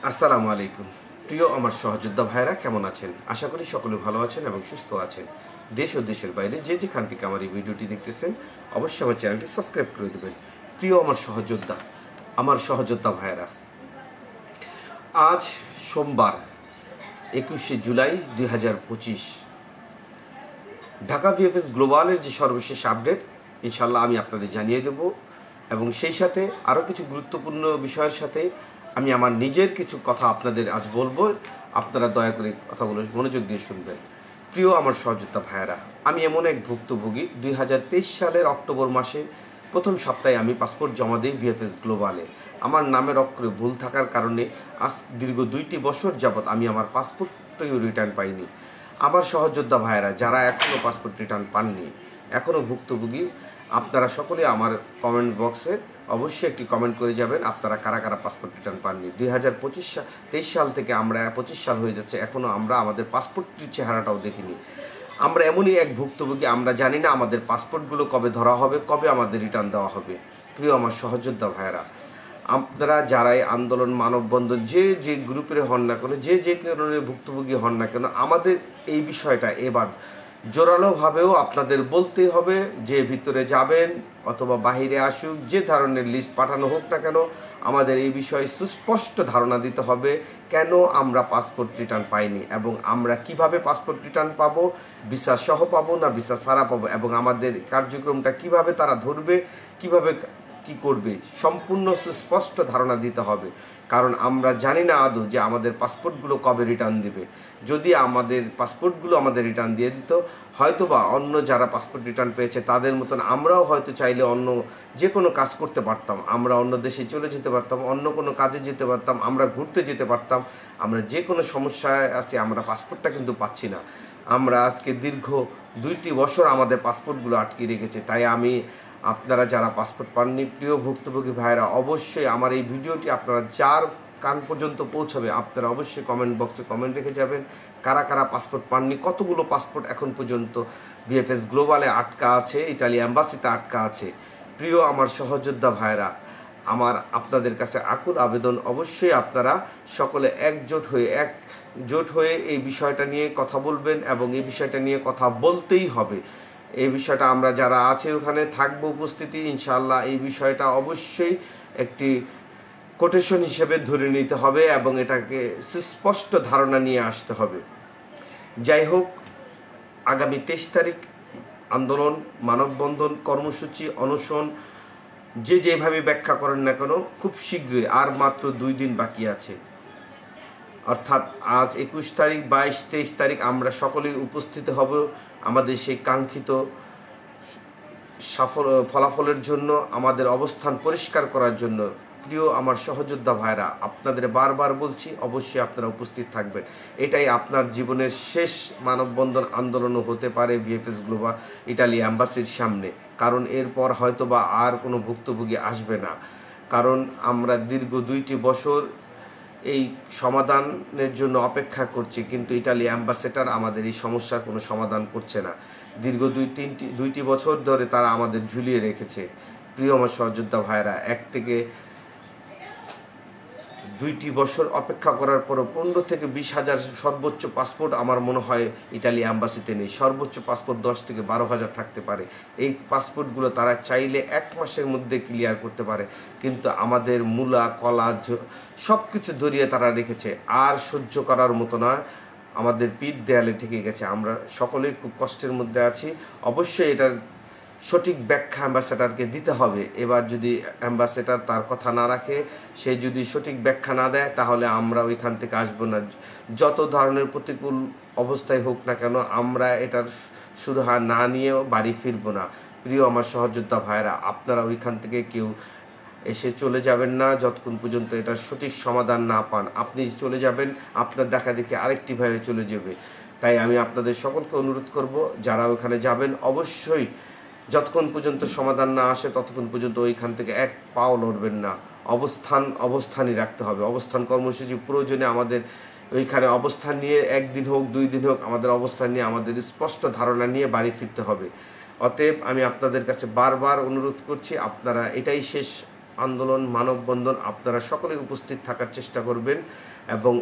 আসসালামু আলাইকুম। প্রিয় আমার সহযোদ্ধা ভাইরা কেমন আছেন? আশা করি সকলে ভালো আছেন এবং সুস্থ আছেন। দেশ ও দেশের বাইরে যে যেখান থেকে আমার এই ভিডিওটি দেখতেছেন অবশ্যই আমার চ্যানেলটি সাবস্ক্রাইব করে দেবেন। প্রিয় আমার সহযোদ্ধা ভাইরা, আজ সোমবার 21শে জুলাই 2025 ঢাকা ভিএফএস গ্লোবালের যে সর্বশেষ আপডেট ইনশাল্লাহ আমি আপনাদের জানিয়ে দেব এবং সেই সাথে আরও কিছু গুরুত্বপূর্ণ বিষয়ের সাথে আমি আমার নিজের কিছু কথা আপনাদের আজ বলবো। আপনারা দয়া করে কথাগুলো মনোযোগ দিয়ে শুনবেন। প্রিয় আমার সহযোদ্ধা ভাইয়েরা, আমি এমন এক ভুক্তভোগী 2023 সালের অক্টোবর মাসে প্রথম সপ্তাহে আমি পাসপোর্ট জমা দিই ভিএফএস গ্লোবালে। আমার নামের অক্ষরে ভুল থাকার কারণে আজ দীর্ঘ 2টি বছর যাবৎ আমি আমার পাসপোর্টটিও রিটার্ন পাইনি। আমার সহযোদ্ধা ভাইয়েরা যারা এখনও পাসপোর্ট রিটার্ন পাননি, এখনও ভুক্তভোগী, আপনারা সকলে আমার কমেন্ট বক্সে অবশ্যই একটি কমেন্ট করে যাবেন আপনারা কারা কারা পাসপোর্ট রিটার্ন পাননি। 2023 সাল থেকে আমরা 25 সাল হয়ে যাচ্ছে, এখনও আমরা আমাদের পাসপোর্টটির চেহারাটাও দেখিনি। আমরা এমনই এক ভুক্তভোগী, আমরা জানি না আমাদের পাসপোর্টগুলো কবে ধরা হবে, কবে আমাদের রিটার্ন দেওয়া হবে। প্রিয় আমার সহযোদ্ধা ভাইয়েরা, আপনারা যারাই আন্দোলন, মানববন্ধন যে গ্রুপের হন না কেন, যে কারণে ভুক্তভোগী হন না কেন, আমাদের এই বিষয়টা এবার জোরালোভাবেও আপনাদের বলতেই হবে যে ভিতরে যাবেন অথবা বাহিরে আসুক, যে ধরনের লিস্ট পাঠানো হোক না কেন, আমাদের এই বিষয়ে সুস্পষ্ট ধারণা দিতে হবে কেন আমরা পাসপোর্ট রিটার্ন পাইনি এবং আমরা কিভাবে পাসপোর্ট রিটার্ন পাবো, ভিসা সহ পাবো না ভিসা ছাড়া পাবো, এবং আমাদের কার্যক্রমটা কিভাবে তারা ধরবে, কিভাবে কি করবে, সম্পূর্ণ সুস্পষ্ট ধারণা দিতে হবে। কারণ আমরা জানি না আদৌ যে আমাদের পাসপোর্টগুলো কবে রিটার্ন দিবে। যদি আমাদের পাসপোর্টগুলো আমাদের রিটার্ন দিয়ে দিত, হয়তোবা অন্য যারা পাসপোর্ট রিটার্ন পেয়েছে তাদের মতন আমরাও হয়তো চাইলে অন্য যে কোনো কাজ করতে পারতাম, আমরা অন্য দেশে চলে যেতে পারতাম, অন্য কোনো কাজে যেতে পারতাম, আমরা ঘুরতে যেতে পারতাম। আমরা যে কোনো সমস্যায় আছি, আমরা পাসপোর্টটা কিন্তু পাচ্ছি না। আমরা আজকে দীর্ঘ 2টি বছর আমাদের পাসপোর্টগুলো আটকে রেখেছে। তাই আমি আপনারা যারা পাসপোর্ট পাননি, প্রিয় ভুক্তভোগী ভাইয়েরা, অবশ্যই আমার এই ভিডিওটি আপনারা যার কান পর্যন্ত পৌঁছাবে আপনারা অবশ্যই কমেন্ট বক্সে কমেন্ট রেখে যাবেন কারা কারা পাসপোর্ট পাননি, কতগুলো পাসপোর্ট এখন পর্যন্ত ভিএফএস গ্লোবালে আটকা আছে, ইটালি অ্যাম্বাসিতে আটকা আছে। প্রিয় আমার সহযোদ্ধা ভাইয়েরা, আমার আপনাদের কাছে আকুল আবেদন, অবশ্যই আপনারা সকলে একজোট হয়ে এই বিষয়টা নিয়ে কথা বলবেন এবং এই বিষয়টা নিয়ে কথা বলতেই হবে। এই বিষয়টা আমরা যারা আছে ওখানে থাকবো উপস্থিতি, ইনশাআল্লাহ এই বিষয়টা অবশ্যই একটি কোটেশন হিসেবে ধরে নিতে হবে এবং এটাকে সুস্পষ্ট ধারণা নিয়ে আসতে হবে। যাই হোক, আগামী 23 তারিখ আন্দোলন, মানববন্ধন, কর্মসূচি, অনশন যেভাবে ব্যাখ্যা করেন না কেন, খুব শীঘ্রই, আর মাত্র 2 দিন বাকি আছে, অর্থাৎ আজ 21 তারিখ, 22, 23 তারিখ আমরা সকলেই উপস্থিত হব আমাদের সেই কাঙ্ক্ষিত ফলাফলের জন্য, আমাদের অবস্থান পরিষ্কার করার জন্য। প্রিয় আমার সহযোদ্ধা ভাইরা, আপনাদের বারবার বলছি অবশ্যই আপনারা উপস্থিত থাকবেন। এটাই আপনার জীবনের শেষ মানববন্ধন আন্দোলনও হতে পারে ভিএফএস গ্লোবাল ইটালি অ্যাম্বাসির সামনে, কারণ এরপর হয়তোবা আর কোনো ভুক্তভোগী আসবে না। কারণ আমরা দীর্ঘ 2টি বছর এই সমাধানের জন্য অপেক্ষা করছি, কিন্তু ইটালি অ্যাম্বাসেডর আমাদের এই সমস্যার কোনো সমাধান করছে না। দীর্ঘ 2টি বছর ধরে তারা আমাদের ঝুলিয়ে রেখেছে। প্রিয় আমার সহযোদ্ধা ভাইরা, 1 থেকে 2টি বছর অপেক্ষা করার পরও 15 থেকে 20 হাজার সর্বোচ্চ পাসপোর্ট আমার মনে হয় ইটালি অ্যাম্বাসিতে নেই। সর্বোচ্চ পাসপোর্ট 10 থেকে 12 হাজার থাকতে পারে। এই পাসপোর্টগুলো তারা চাইলে 1 মাসের মধ্যে ক্লিয়ার করতে পারে, কিন্তু আমাদের মূলা কলা সব কিছু ধরিয়ে তারা রেখেছে। আর সহ্য করার মতো না, আমাদের পিঠ দেয়ালে ঠেকে গেছে। আমরা সকলেই খুব কষ্টের মধ্যে আছি। অবশ্যই এটার সঠিক ব্যাখ্যা অ্যাম্বাসেডরকে দিতে হবে। এবার যদি অ্যাম্বাসেডর তার কথা না রাখে, সে যদি সঠিক ব্যাখ্যা না দেয়, তাহলে আমরা ওইখান থেকে আসবো না। যত ধরনের প্রতিকূল অবস্থায় হোক না কেন, আমরা এটার সুরাহা না নিয়েও বাড়ি ফিরবো না। প্রিয় আমার সহযোদ্ধা ভাইরা, আপনারা ওইখান থেকে কেউ এসে চলে যাবেন না যতক্ষণ পর্যন্ত এটার সঠিক সমাধান না পান। আপনি চলে যাবেন, আপনার দেখা দেখে আরেকটি ভাইও চলে যাবে। তাই আমি আপনাদের সকলকে অনুরোধ করব, যারা ওখানে যাবেন অবশ্যই যতক্ষণ পর্যন্ত সমাধান না আসে ততক্ষণ পর্যন্ত ওইখান থেকে 1 পাও লড়বেন না। অবস্থানই রাখতে হবে। অবস্থান কর্মসূচি প্রয়োজনে আমাদের ওইখানে অবস্থান নিয়ে 1 দিন হোক 2 দিন হোক আমাদের অবস্থান নিয়ে আমাদের স্পষ্ট ধারণা নিয়ে বাড়ি ফিরতে হবে। অতএব আমি আপনাদের কাছে বারবার অনুরোধ করছি, আপনারা এটাই শেষ আন্দোলন, মানববন্ধন আপনারা সকলে উপস্থিত থাকার চেষ্টা করবেন এবং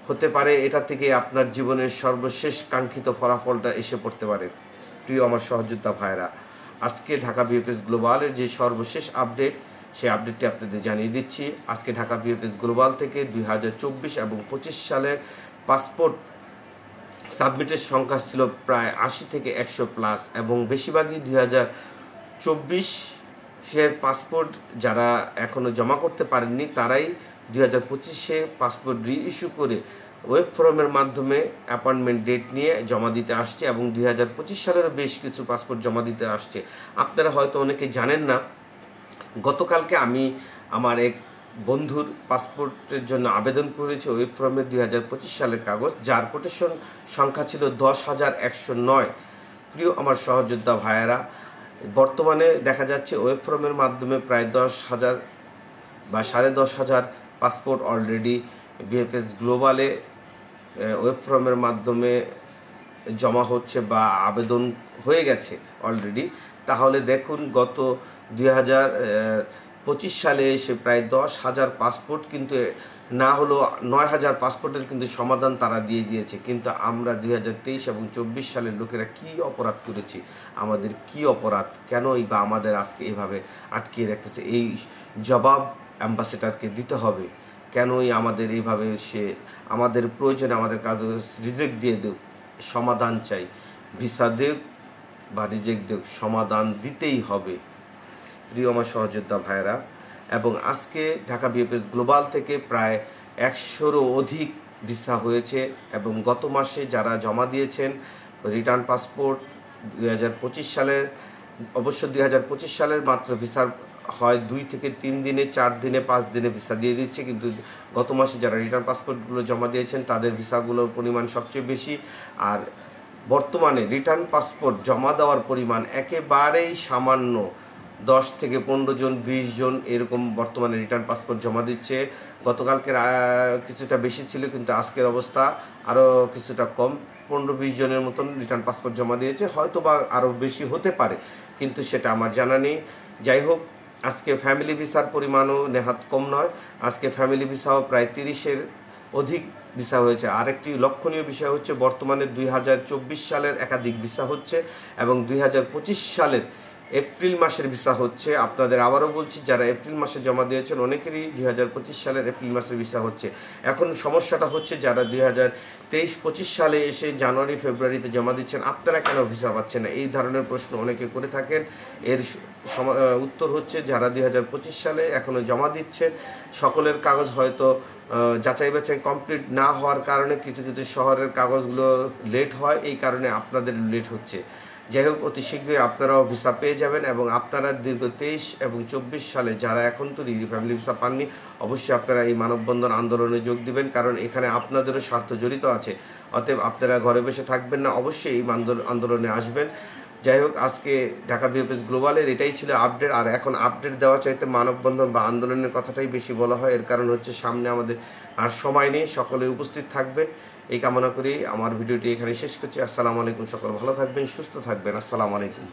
হতে পারে এটা থেকে আপনার জীবনের সর্বশেষ কাঙ্ক্ষিত ফলাফলটা এসে পড়তে পারে। প্রিয় আমার সহযোদ্ধা ভাইরা, আজকে ঢাকা বিএফএস গ্লোবালের যে সর্বশেষ আপডেট, সেই আপডেটটি আপনাদের জানিয়ে দিচ্ছি। আজকে ঢাকা বিএফএস গ্লোবাল থেকে 2024 এবং 25 সালের পাসপোর্ট সাবমিটের সংখ্যা ছিল প্রায় 80 থেকে 100+ এবং বেশিরভাগই 2024-এর পাসপোর্ট যারা এখনও জমা করতে পারেননি তারাই 2025-এ পাসপোর্ট রিইস্যু করে ওয়েব ফর্মের মাধ্যমে অ্যাপয়েন্টমেন্ট ডেট নিয়ে জমা দিতে আসছে এবং 2025 সালেরও বেশ কিছু পাসপোর্ট জমা দিতে আসছে। আপনারা হয়তো অনেকে জানেন না, গতকালকে আমি আমার এক বন্ধুর পাসপোর্টের জন্য আবেদন করেছি ওয়েব ফর্মে 2025 সালের কাগজ, যার কোটেশন সংখ্যা ছিল 10,109। প্রিয় আমার সহযোদ্ধা ভাইয়েরা, বর্তমানে দেখা যাচ্ছে ওয়েব ফর্মের মাধ্যমে প্রায় 10,000 বা 10,500 পাসপোর্ট অলরেডি বিএফএস গ্লোবালে ওয়েব ফর্মের মাধ্যমে জমা হচ্ছে বা আবেদন হয়ে গেছে অলরেডি। তাহলে দেখুন, গত 2025 সালে এসে প্রায় 10,000 পাসপোর্ট কিন্তু না হলো 9,000 পাসপোর্টের কিন্তু সমাধান তারা দিয়ে দিয়েছে। কিন্তু আমরা 2023 এবং 24 সালের লোকেরা কি অপরাধ করেছি, আমাদের কি অপরাধ, কেনই বা আমাদের আজকে এইভাবে আটকিয়ে রেখেছে? এই জবাব অ্যাম্বাসেডারকে দিতে হবে। কেনই আমাদের এইভাবে সে আমাদের প্রয়োজনে আমাদের কাজ রিজেক্ট দিয়ে দেব, সমাধান চাই। ভিসা দেব বা রিজেক্ট দেব, সমাধান দিতেই হবে। প্রিয় আমার সহযোদ্ধা ভাইয়েরা, এবং আজকে ঢাকা বিএফএস গ্লোবাল থেকে প্রায় 100-এরও অধিক ভিসা হয়েছে এবং গত মাসে যারা জমা দিয়েছেন রিটার্ন পাসপোর্ট 2025 সালের, অবশ্য 2025 সালের মাত্র ভিসার হয় 2 থেকে 3 দিনে, 4 দিনে, 5 দিনে ভিসা দিয়ে দিচ্ছে, কিন্তু গত মাসে যারা রিটার্ন পাসপোর্টগুলো জমা দিয়েছেন তাদের ভিসাগুলোর পরিমাণ সবচেয়ে বেশি। আর বর্তমানে রিটার্ন পাসপোর্ট জমা দেওয়ার পরিমাণ একেবারেই সামান্য, 10 থেকে 15 জন, 20 জন এরকম বর্তমানে রিটার্ন পাসপোর্ট জমা দিচ্ছে। গতকালকের কিছুটা বেশি ছিল, কিন্তু আজকের অবস্থা আরও কিছুটা কম, 15-20 জনের মতন রিটার্ন পাসপোর্ট জমা দিয়েছে, হয়তো বা আরও বেশি হতে পারে, কিন্তু সেটা আমার জানা নেই। যাই হোক, আজকে ফ্যামিলি ভিসার পরিমাণও নেহাত কম নয়, আজকে ফ্যামিলি ভিসাও প্রায় 30-এর অধিক ভিসা হয়েছে। আরেকটি লক্ষণীয় বিষয় হচ্ছে বর্তমানে 2024 সালের একাধিক ভিসা হচ্ছে এবং 2025 সালের এপ্রিল মাসের ভিসা হচ্ছে। আপনাদের আবারও বলছি, যারা এপ্রিল মাসে জমা দিয়েছেন অনেকেরই 2025 সালের এপ্রিল মাসের ভিসা হচ্ছে। এখন সমস্যাটা হচ্ছে যারা 2023-25 সালে এসে জানুয়ারি ফেব্রুয়ারিতে জমা দিচ্ছেন, আপনারা কেন ভিসা পাচ্ছেন না? এই ধরনের প্রশ্ন অনেকে করে থাকেন। এর উত্তর হচ্ছে, যারা 2025 সালে এখনও জমা দিচ্ছেন সকলের কাগজ হয়তো যাচাই বাছাই কমপ্লিট না হওয়ার কারণে কিছু কিছু শহরের কাগজগুলো লেট হয়, এই কারণে আপনাদের লেট হচ্ছে। যাই হোক, অতি শীঘ্রই আপনারাও ভিসা পেয়ে যাবেন এবং আপনারা দীর্ঘ 23 এবং 24 সালে যারা এখন তো ফ্যামিলি ভিসা পাননি, অবশ্যই আপনারা এই মানববন্ধন আন্দোলনে যোগ দিবেন, কারণ এখানে আপনাদেরও স্বার্থ জড়িত আছে। অতএব আপনারা ঘরে বসে থাকবেন না, অবশ্যই এই আন্দোলনে আসবেন। যাই হোক, আজকে ঢাকা বিএফএস গ্লোবালের এটাই ছিল আপডেট। আর এখন আপডেট দেওয়া চাইতে মানববন্ধন বা আন্দোলনের কথাটাই বেশি বলা হয়, এর কারণ হচ্ছে সামনে আমাদের আর সময় নেই। সকলে উপস্থিত থাকবেন এই কামনা করি আমার ভিডিওটি এখানে শেষ করছি। আসসালামু আলাইকুম। সকল ভালো থাকবেন, সুস্থ থাকবেন। আসসালামু আলাইকুম।